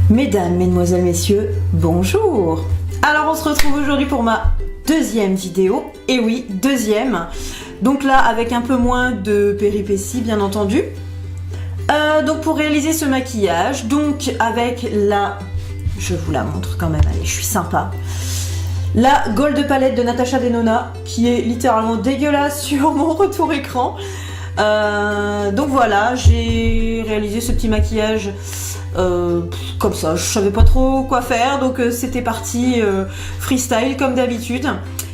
Mesdames, mesdemoiselles, messieurs, bonjour! Alors on se retrouve aujourd'hui pour ma deuxième vidéo, et oui, deuxième, donc là avec un peu moins de péripéties bien entendu. Donc pour réaliser ce maquillage, donc avec la... je vous la montre quand même, allez, je suis sympa. La Gold Palette de Natasha Denona, qui est littéralement dégueulasse sur mon retour écran. Donc voilà, j'ai réalisé ce petit maquillage comme ça, je savais pas trop quoi faire, donc c'était parti freestyle comme d'habitude.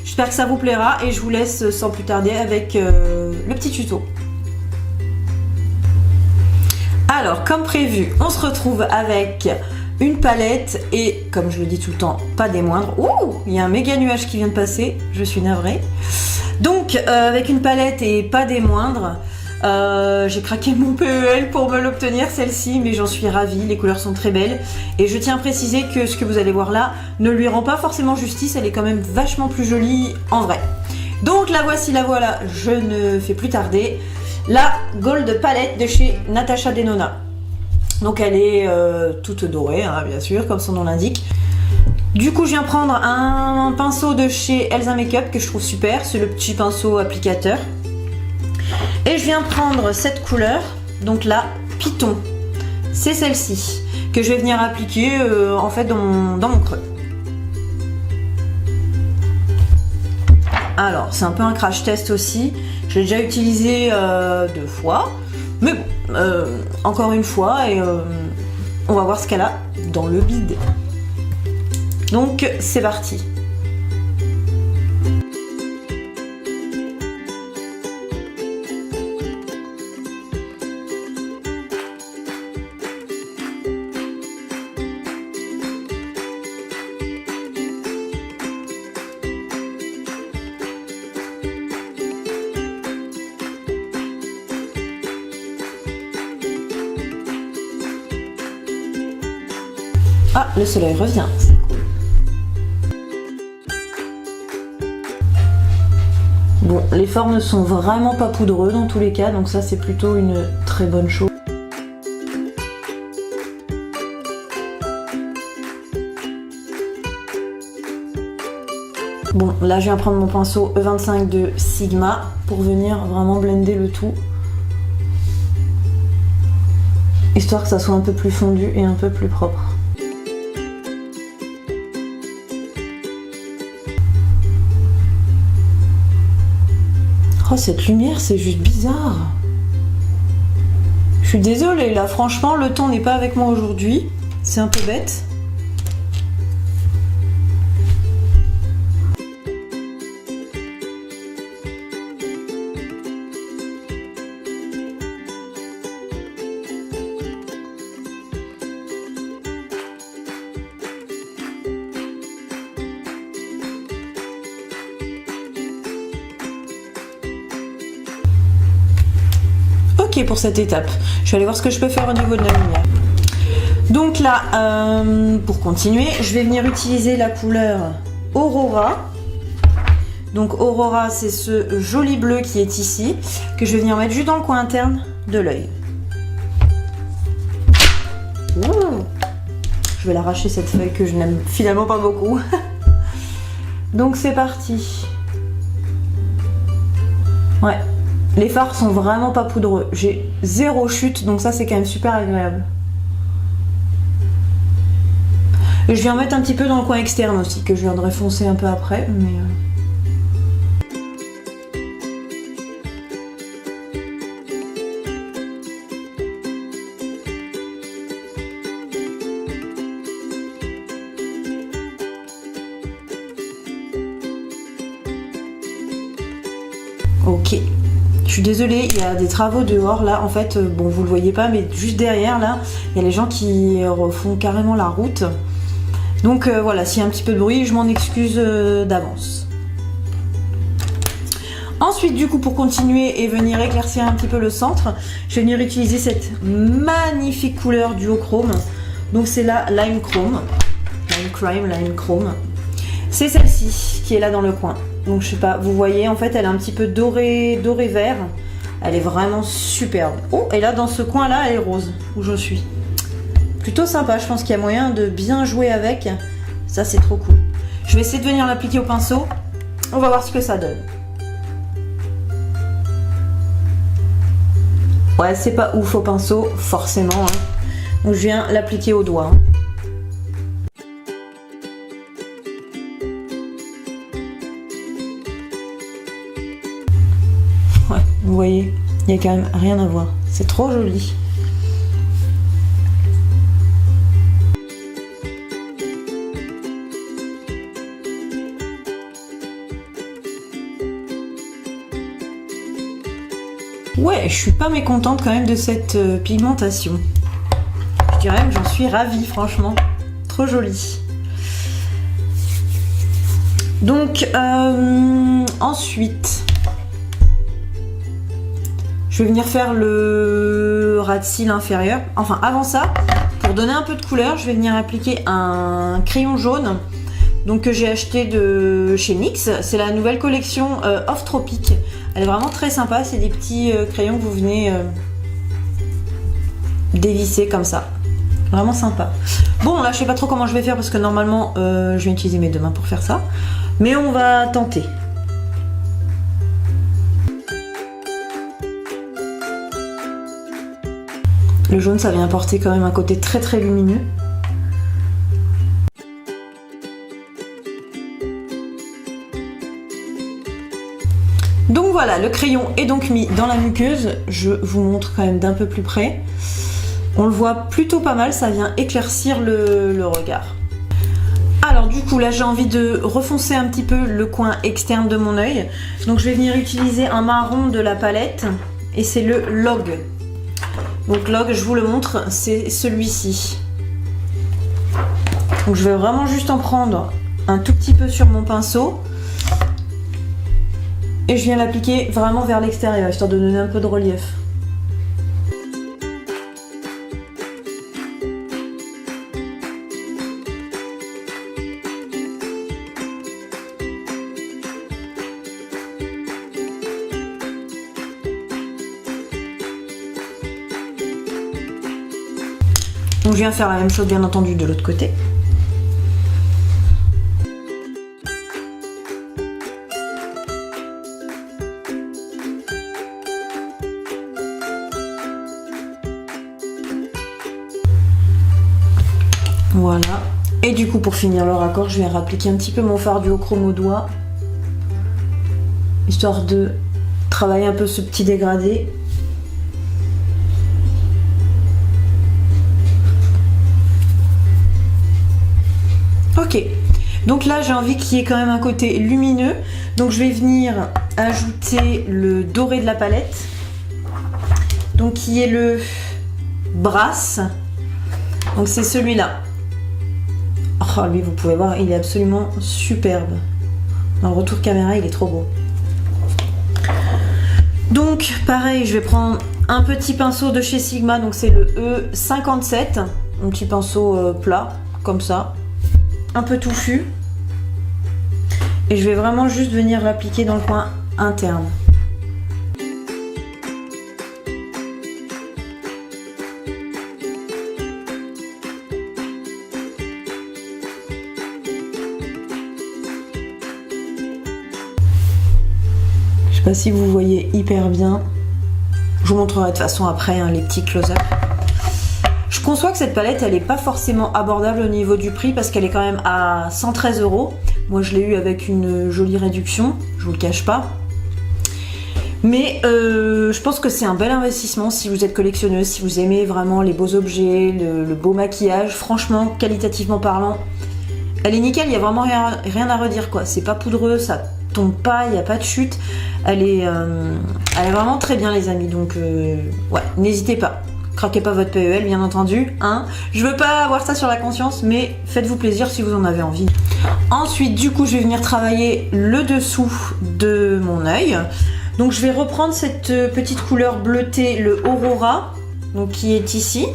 J'espère que ça vous plaira et je vous laisse sans plus tarder avec le petit tuto. Alors comme prévu, on se retrouve avec une palette et comme je le dis tout le temps, pas des moindres. Ouh, il y a un méga nuage qui vient de passer, je suis navrée. Donc avec une palette et pas des moindres, j'ai craqué mon PEL pour me l'obtenir celle-ci, mais j'en suis ravie, les couleurs sont très belles. Et je tiens à préciser que ce que vous allez voir là ne lui rend pas forcément justice, elle est quand même vachement plus jolie en vrai. Donc la voici, la voilà, je ne fais plus tarder. La Gold Palette de chez Natasha Denona. Donc elle est toute dorée, hein, bien sûr, comme son nom l'indique. Du coup je viens prendre un pinceau de chez Elsa Makeup que je trouve super, c'est le petit pinceau applicateur. Et je viens prendre cette couleur, donc la Python. C'est celle-ci que je vais venir appliquer en fait dans mon creux. Alors c'est un peu un crash test aussi, je l'ai déjà utilisé 2 fois, mais bon, encore une fois et on va voir ce qu'elle a dans le bide. Donc c'est parti. Ah, le soleil revient, c'est cool. Bon, les formes ne sont vraiment pas poudreux dans tous les cas, donc ça c'est plutôt une très bonne chose. Bon, là je viens prendre mon pinceau E25 de Sigma pour venir vraiment blender le tout. Histoire que ça soit un peu plus fondu et un peu plus propre. Oh, cette lumière, c'est juste bizarre. Je suis désolée, là, franchement, le temps n'est pas avec moi aujourd'hui. C'est un peu bête. Ok pour cette étape. Je vais aller voir ce que je peux faire au niveau de la lumière. Donc là, pour continuer, je vais venir utiliser la couleur Aurora. Donc Aurora, c'est ce joli bleu qui est ici, que je vais venir mettre juste dans le coin interne de l'œil. Je vais l'arracher cette feuille que je n'aime finalement pas beaucoup. Donc c'est parti. Ouais. Les fards sont vraiment pas poudreux. J'ai 0 chute, donc ça c'est quand même super agréable. Et je viens mettre un petit peu dans le coin externe aussi, que je viendrai foncer un peu après, mais... Ok. Je suis désolée, il y a des travaux dehors là, en fait, bon vous le voyez pas, mais juste derrière là, il y a les gens qui refont carrément la route. Donc voilà, s'il y a un petit peu de bruit, je m'en excuse d'avance. Ensuite du coup, pour continuer et venir éclaircir un petit peu le centre, je vais venir utiliser cette magnifique couleur duochrome. Donc c'est la Lime Chrome. Lime Chrome. C'est celle-ci qui est là dans le coin. Donc je sais pas, vous voyez, en fait elle est un petit peu doré vert. Elle est vraiment superbe. Oh, et là dans ce coin là elle est rose, où je suis. Plutôt sympa, je pense qu'il y a moyen de bien jouer avec. Ça c'est trop cool. Je vais essayer de venir l'appliquer au pinceau. On va voir ce que ça donne. Ouais, c'est pas ouf au pinceau, forcément. Hein. Donc je viens l'appliquer au doigt. Hein. Ouais, vous voyez, il n'y a quand même rien à voir. C'est trop joli. Ouais, je suis pas mécontente quand même de cette pigmentation. Je dirais même que j'en suis ravie, franchement. Trop jolie. Donc, ensuite, je vais venir faire le ras de cils inférieur. Enfin, avant ça, pour donner un peu de couleur, je vais venir appliquer un crayon jaune. Donc que j'ai acheté de chez NYX. C'est la nouvelle collection Off Tropic. Elle est vraiment très sympa. C'est des petits crayons que vous venez dévisser comme ça. Vraiment sympa. Bon, là, je sais pas trop comment je vais faire parce que normalement, je vais utiliser mes deux mains pour faire ça. Mais on va tenter. Le jaune, ça vient apporter quand même un côté très très lumineux. Donc voilà, le crayon est donc mis dans la muqueuse. Je vous montre quand même d'un peu plus près. On le voit plutôt pas mal, ça vient éclaircir le regard. Alors du coup là j'ai envie de refoncer un petit peu le coin externe de mon œil. Donc je vais venir utiliser un marron de la palette et c'est le Log. Donc Log, je vous le montre, c'est celui-ci. Donc je vais vraiment juste en prendre un tout petit peu sur mon pinceau. Et je viens l'appliquer vraiment vers l'extérieur, histoire de donner un peu de relief. Donc je viens faire la même chose bien entendu de l'autre côté. Voilà. Et du coup, pour finir le raccord, je viens réappliquer un petit peu mon fard duochrome au doigt. Histoire de travailler un peu ce petit dégradé. Ok. Donc là, j'ai envie qu'il y ait quand même un côté lumineux. Donc je vais venir ajouter le doré de la palette. Donc qui est le Brass. Donc c'est celui-là. Oh, lui, vous pouvez voir, il est absolument superbe. Dans le retour caméra, il est trop beau. Donc, pareil, je vais prendre un petit pinceau de chez Sigma. Donc, c'est le E57. Un petit pinceau plat, comme ça. Un peu touffu. Et je vais vraiment juste venir l'appliquer dans le coin interne. Je sais pas si vous voyez hyper bien. Je vous montrerai de toute façon après hein, les petits close-up. Je conçois que cette palette elle n'est pas forcément abordable au niveau du prix parce qu'elle est quand même à 113 €. Moi je l'ai eu avec une jolie réduction, je vous le cache pas. Mais je pense que c'est un bel investissement si vous êtes collectionneuse, si vous aimez vraiment les beaux objets, le beau maquillage. Franchement, qualitativement parlant, elle est nickel, il n'y a vraiment rien à redire quoi. C'est pas poudreux, ça tombe pas, il n'y a pas de chute. Elle est vraiment très bien les amis, donc ouais, n'hésitez pas. Craquez pas votre PEL bien entendu, hein. Je veux pas avoir ça sur la conscience, mais faites-vous plaisir si vous en avez envie. Ensuite, du coup, je vais venir travailler le dessous de mon œil. Donc je vais reprendre cette petite couleur bleutée, le Aurora, donc qui est ici.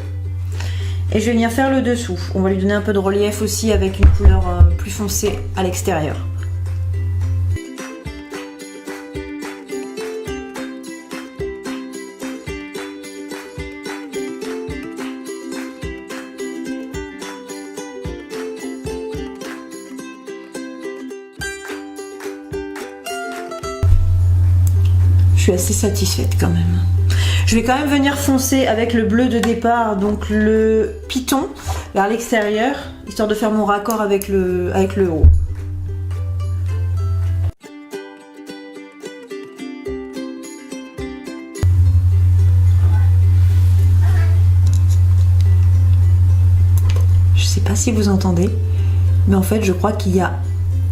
Et je vais venir faire le dessous. On va lui donner un peu de relief aussi avec une couleur plus foncée à l'extérieur. suis assez satisfaite quand même. Je vais quand même venir foncer avec le bleu de départ, donc le piton, vers l'extérieur, histoire de faire mon raccord avec le haut. Je sais pas si vous entendez, mais en fait je crois qu'il y a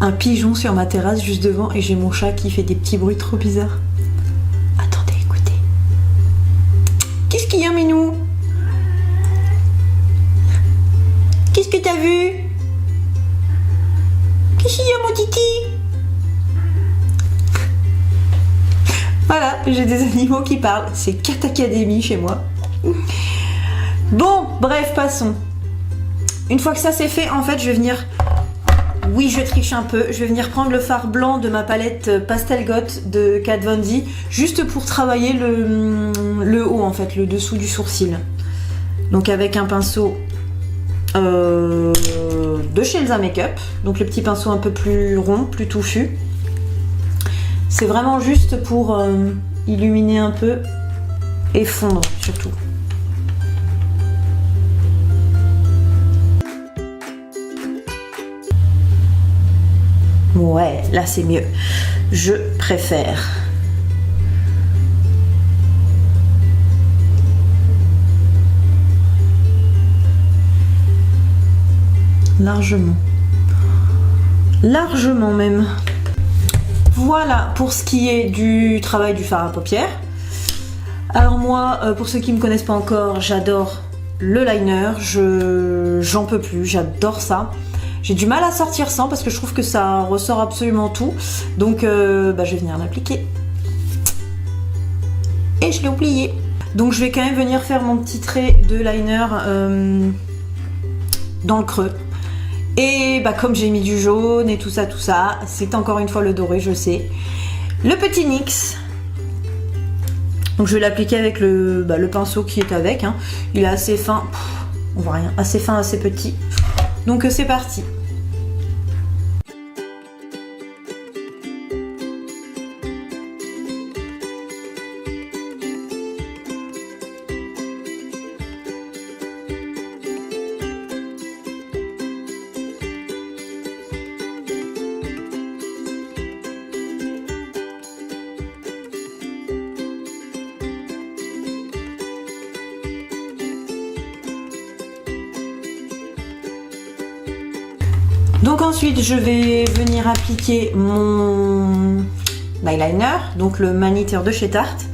un pigeon sur ma terrasse juste devant et j'ai mon chat qui fait des petits bruits trop bizarres. Attendez, écoutez. Qu'est-ce qu'il y a, Minou? Qu'est-ce que t'as vu? Qu'est-ce qu'il y a, mon titi? Voilà, j'ai des animaux qui parlent. C'est Cat Academy chez moi. Bon, bref, passons. Une fois que ça c'est fait, en fait, je vais venir... Oui, je triche un peu. Je vais venir prendre le fard blanc de ma palette Pastel Goth de Kat Von D, juste pour travailler le haut, en fait, le dessous du sourcil. Donc avec un pinceau de chez Elsa Makeup, donc le petit pinceau un peu plus rond, plus touffu. C'est vraiment juste pour illuminer un peu et fondre surtout. Ouais, là c'est mieux. Je préfère. Largement. Largement même. Voilà pour ce qui est du travail du fard à paupières. Alors moi, pour ceux qui ne me connaissent pas encore, j'adore le liner. J'en peux plus, j'adore ça. J'ai du mal à sortir sans parce que je trouve que ça ressort absolument tout. Donc je vais venir l'appliquer. Et je l'ai oublié. Donc je vais quand même venir faire mon petit trait de liner dans le creux. Et comme j'ai mis du jaune et tout ça, c'est encore une fois le doré, je sais. Le petit NYX. Donc je vais l'appliquer avec le pinceau qui est avec. Hein. Il est assez fin. On voit rien. Assez fin, assez petit. Donc c'est parti. Donc ensuite je vais venir appliquer mon eyeliner, donc le Magnif'nger de chez Tarte.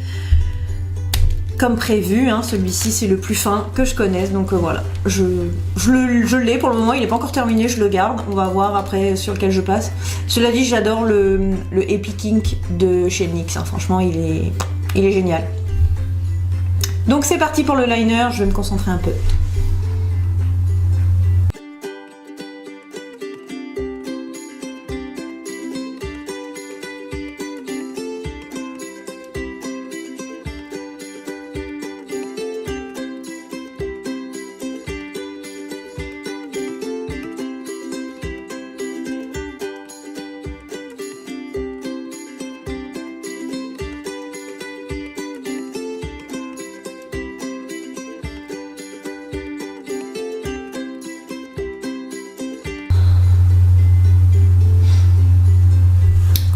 Comme prévu, hein, celui-ci c'est le plus fin que je connaisse, donc voilà. Je l'ai pour le moment, il n'est pas encore terminé, je le garde. On va voir après sur lequel je passe. Cela dit, j'adore le Epic Ink de chez NYX, hein. Franchement il est génial. Donc c'est parti pour le liner, je vais me concentrer un peu.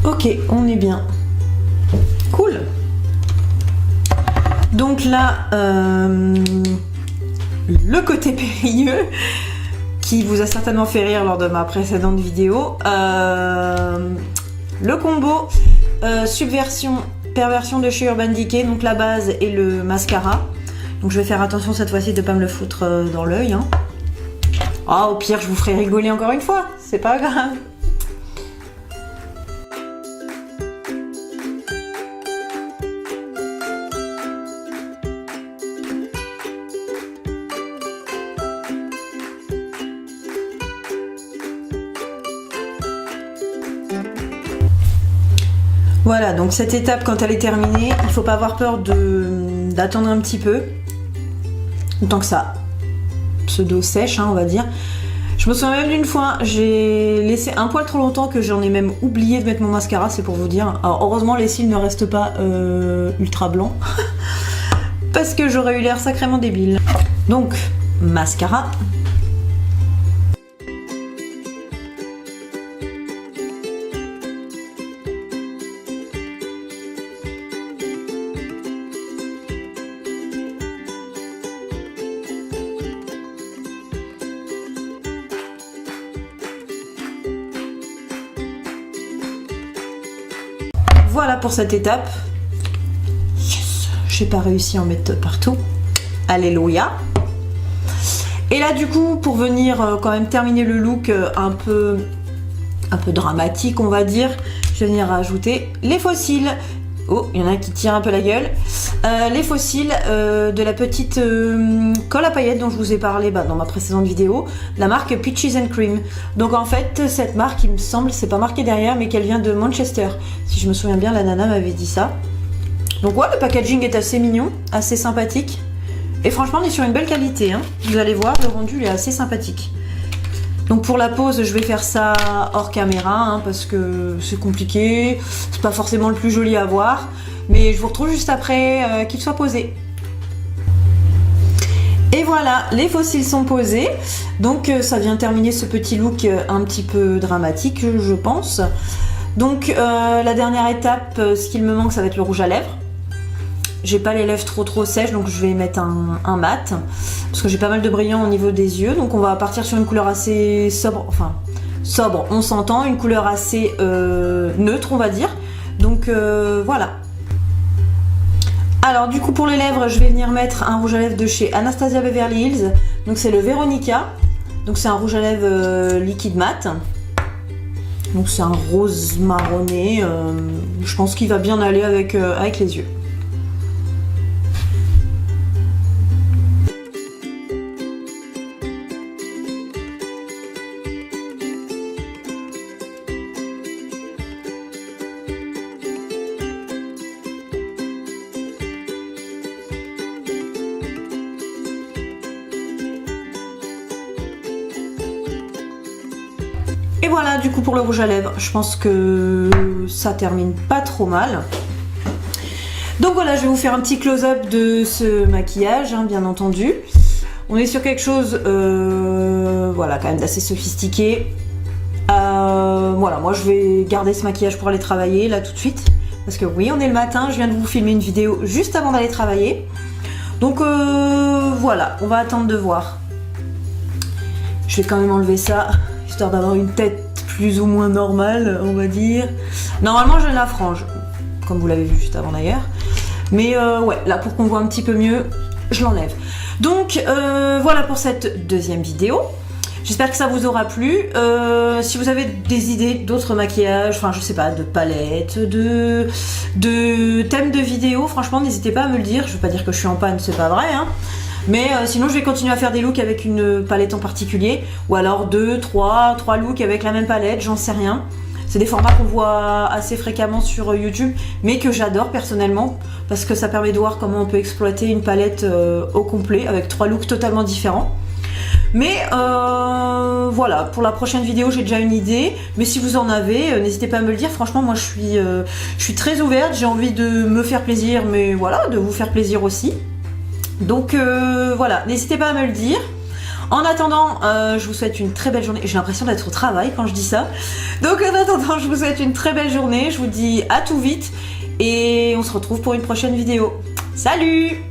Ok, on est bien. Cool. Donc là, le côté périlleux qui vous a certainement fait rire lors de ma précédente vidéo. Le combo subversion, perversion de chez Urban Decay, donc la base et le mascara. Donc je vais faire attention cette fois-ci de ne pas me le foutre dans l'œil. Hein. Ah, au pire, je vous ferai rigoler encore une fois, c'est pas grave. Voilà, donc cette étape, quand elle est terminée, il ne faut pas avoir peur d'attendre un petit peu, tant que ça pseudo sèche, hein, on va dire. Je me souviens même d'une fois, j'ai laissé un poil trop longtemps que j'en ai même oublié de mettre mon mascara, c'est pour vous dire. Alors heureusement les cils ne restent pas ultra blancs, parce que j'aurais eu l'air sacrément débile. Donc, mascara. Voilà pour cette étape. Yes, j'ai pas réussi à en mettre partout. Alléluia. Et là du coup, pour venir quand même terminer le look un peu dramatique, on va dire, je vais venir rajouter les faux cils. Oh, il y en a un qui tire un peu la gueule. Les faux cils de la petite colle à paillettes dont je vous ai parlé dans ma précédente vidéo, la marque Peaches and Cream. Donc en fait, cette marque, il me semble, c'est pas marqué derrière, mais qu'elle vient de Manchester. Si je me souviens bien, la nana m'avait dit ça. Donc ouais, le packaging est assez mignon, assez sympathique. Et franchement, on est sur une belle qualité, hein. Vous allez voir, le rendu il est assez sympathique. Donc pour la pose, je vais faire ça hors caméra, hein, parce que c'est compliqué, c'est pas forcément le plus joli à voir, mais je vous retrouve juste après qu'il soit posé. Et voilà, les faux cils sont posés, donc ça vient terminer ce petit look un petit peu dramatique, je pense. Donc la dernière étape, ce qu'il me manque, ça va être le rouge à lèvres. J'ai pas les lèvres trop sèches, donc je vais mettre un mat, parce que j'ai pas mal de brillant au niveau des yeux, donc on va partir sur une couleur assez sobre, enfin sobre, on s'entend, une couleur assez neutre, on va dire. Donc voilà. Alors du coup pour les lèvres, je vais venir mettre un rouge à lèvres de chez Anastasia Beverly Hills, donc c'est le Veronica, donc c'est un rouge à lèvres liquide mat. Donc c'est un rose marronné, je pense qu'il va bien aller avec les yeux. Et voilà du coup pour le rouge à lèvres, je pense que ça termine pas trop mal. Donc voilà, je vais vous faire un petit close-up de ce maquillage, hein, bien entendu. On est sur quelque chose voilà, quand même d'assez sophistiqué. Voilà, moi je vais garder ce maquillage pour aller travailler là tout de suite. Parce que oui, on est le matin, je viens de vous filmer une vidéo juste avant d'aller travailler. Donc voilà, on va attendre de voir. Je vais quand même enlever ça, histoire d'avoir une tête plus ou moins normale, on va dire. Normalement, je la frange, comme vous l'avez vu juste avant d'ailleurs. Mais ouais, là, pour qu'on voit un petit peu mieux, je l'enlève. Donc, voilà pour cette deuxième vidéo. J'espère que ça vous aura plu. Si vous avez des idées d'autres maquillages, enfin, je sais pas, de palettes, de thèmes de vidéos, franchement, n'hésitez pas à me le dire. Je veux pas dire que je suis en panne, c'est pas vrai, hein. Mais sinon je vais continuer à faire des looks avec une palette en particulier, ou alors 2, 3 looks avec la même palette, j'en sais rien. C'est des formats qu'on voit assez fréquemment sur YouTube, mais que j'adore personnellement, parce que ça permet de voir comment on peut exploiter une palette au complet, avec 3 looks totalement différents. Mais voilà, pour la prochaine vidéo j'ai déjà une idée, mais si vous en avez, n'hésitez pas à me le dire. Franchement moi je suis très ouverte, j'ai envie de me faire plaisir, mais voilà, de vous faire plaisir aussi. Donc voilà, n'hésitez pas à me le dire. En attendant, je vous souhaite une très belle journée. J'ai l'impression d'être au travail quand je dis ça. Donc en attendant, je vous souhaite une très belle journée. Je vous dis à tout vite et on se retrouve pour une prochaine vidéo. Salut!